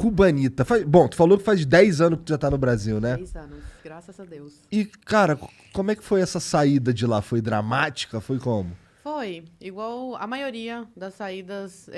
cubanita. Bom, tu falou que faz 10 anos que tu já tá no Brasil, né? 10 anos, graças a Deus. E, cara, como é que foi essa saída de lá? Foi dramática? Foi como? Foi igual a maioria das saídas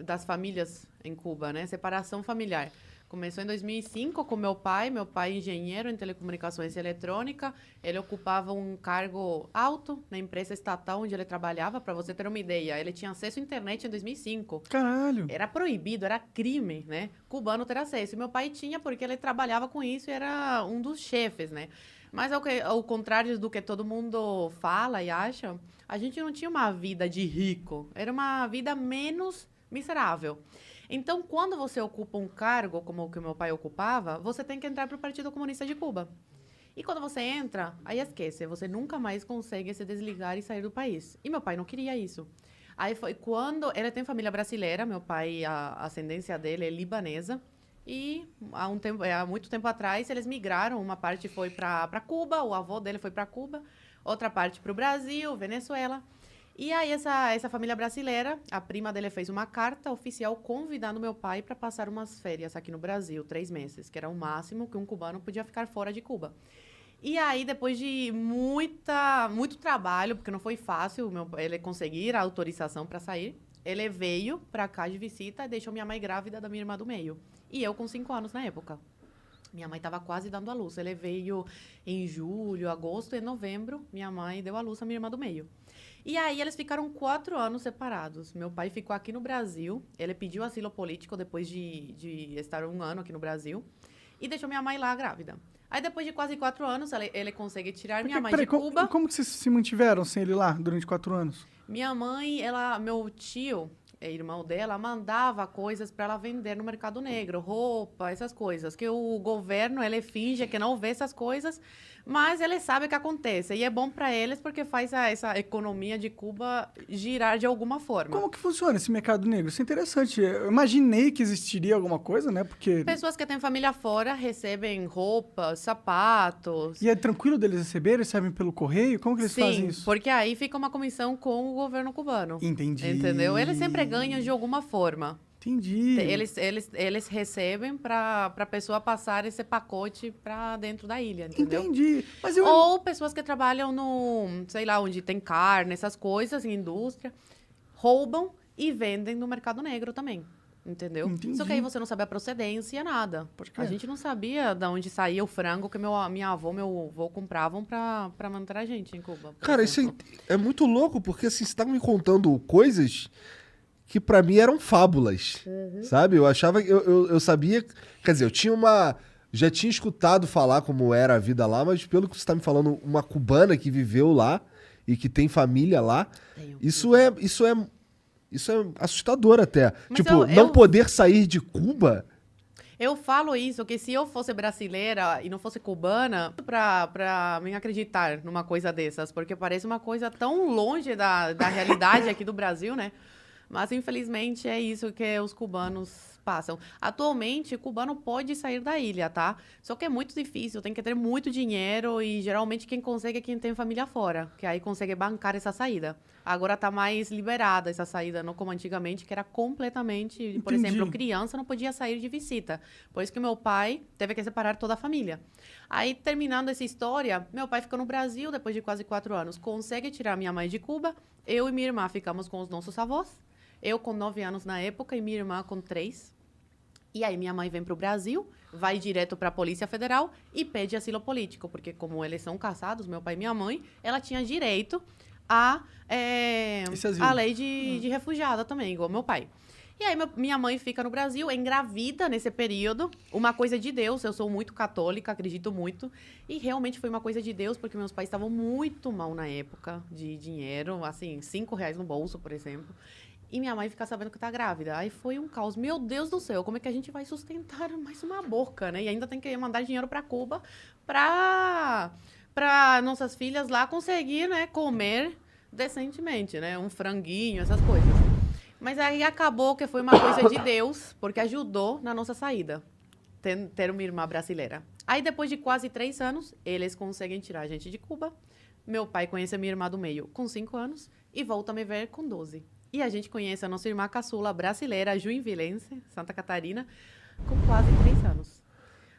das famílias em Cuba, né? Separação familiar. Começou em 2005 com meu pai é engenheiro em telecomunicações e eletrônica. Ele ocupava um cargo alto na empresa estatal onde ele trabalhava, para você ter uma ideia. Ele tinha acesso à internet em 2005. Caralho. Era proibido, era crime, né? Cubano ter acesso. E meu pai tinha porque ele trabalhava com isso e era um dos chefes, né? Mas ao contrário do que todo mundo fala e acha, a gente não tinha uma vida de rico. Era uma vida menos miserável. Então, quando você ocupa um cargo como o que meu pai ocupava, você tem que entrar para o Partido Comunista de Cuba. E quando você entra, aí esquece, você nunca mais consegue se desligar e sair do país. E meu pai não queria isso. Aí foi quando... Ele tem família brasileira, meu pai, a ascendência dele é libanesa. E há muito tempo atrás, eles migraram. Uma parte foi para Cuba, o avô dele foi para Cuba. Outra parte para o Brasil, Venezuela. E aí, essa família brasileira, a prima dele fez uma carta oficial convidando meu pai para passar umas férias aqui no Brasil, 3 meses, que era o máximo que um cubano podia ficar fora de Cuba. E aí, depois de muito trabalho, porque não foi fácil ele conseguir a autorização para sair, ele veio para cá de visita e deixou minha mãe grávida da minha irmã do meio. E eu com 5 anos na época. Minha mãe estava quase dando à luz. Ele veio em julho, agosto e novembro. Minha mãe deu à luz a minha irmã do meio. E aí, eles ficaram 4 anos separados. Meu pai ficou aqui no Brasil. Ele pediu asilo político depois de estar 1 ano aqui no Brasil. E deixou minha mãe lá grávida. Aí, depois de quase 4 anos, ele consegue tirar minha mãe de Cuba. Como que vocês se mantiveram sem ele lá durante 4 anos? Minha mãe, meu tio, irmão dela, mandava coisas para ela vender no mercado negro, roupa, essas coisas. Que o governo, ele finge que não vê essas coisas, mas ele sabe o que acontece. E é bom para eles porque faz essa economia de Cuba girar de alguma forma. Como que funciona esse mercado negro? Isso é interessante. Eu imaginei que existiria alguma coisa, né? Porque... Pessoas que têm família fora recebem roupas, sapatos. E é tranquilo deles receberem? Recebem pelo correio? Como que eles fazem isso? Sim, porque aí fica uma comissão com o governo cubano. Entendi. Entendeu? Eles sempre ganham de alguma forma. Entendi. Eles recebem para a pessoa passar esse pacote para dentro da ilha, entendeu? Entendi. Mas Ou pessoas que trabalham sei lá, onde tem carne, essas coisas, em indústria, roubam e vendem no mercado negro também, entendeu? Entendi. Só que aí você não sabe a procedência, nada. Porque a gente não sabia de onde saía o frango que minha avó, meu avô compravam para manter a gente em Cuba. Cara, isso é muito louco, porque assim, você tá me contando coisas que pra mim eram fábulas, sabe? Eu achava, eu sabia, quer dizer, já tinha escutado falar como era a vida lá, mas pelo que você tá me falando, uma cubana que viveu lá e que tem família lá, Tenho. isso é assustador até. Mas Tipo, não poder sair de Cuba. Eu falo isso, que se eu fosse brasileira e não fosse cubana, pra mim acreditar numa coisa dessas, porque parece uma coisa tão longe da realidade aqui do Brasil, né? Mas, infelizmente, é isso que os cubanos passam. Atualmente, o cubano pode sair da ilha, tá? Só que é muito difícil, tem que ter muito dinheiro e, geralmente, quem consegue é quem tem família fora, que aí consegue bancar essa saída. Agora tá mais liberada essa saída, não como antigamente, que era completamente... Por Entendi. exemplo, criança não podia sair de visita. Por isso que meu pai teve que separar toda a família. Aí, terminando essa história, meu pai ficou no Brasil depois de quase 4 anos. Consegue tirar minha mãe de Cuba. Eu e minha irmã ficamos com os nossos avós. Eu com 9 anos na época e minha irmã com 3. E aí minha mãe vem para o Brasil, vai direto para a Polícia Federal e pede asilo político, porque como eles são casados, meu pai e minha mãe, ela tinha direito a lei de refugiada também, igual meu pai. E aí minha mãe fica no Brasil, engravida nesse período, uma coisa de Deus, eu sou muito católica, acredito muito, e realmente foi uma coisa de Deus, porque meus pais estavam muito mal na época de dinheiro, assim, R$5 no bolso, por exemplo. E minha mãe fica sabendo que tá grávida. Aí foi um caos. Meu Deus do céu, como é que a gente vai sustentar mais uma boca, né? E ainda tem que mandar dinheiro para Cuba para nossas filhas lá conseguir, né, comer decentemente, né? Um franguinho, essas coisas. Mas aí acabou que foi uma coisa de Deus, porque ajudou na nossa saída. Ter uma irmã brasileira. Aí depois de quase 3 anos, eles conseguem tirar a gente de Cuba. Meu pai conhece a minha irmã do meio com 5 anos e volta a me ver com 12. E a gente conhece a nossa irmã caçula brasileira, juinvilense, Santa Catarina, com quase 3 anos.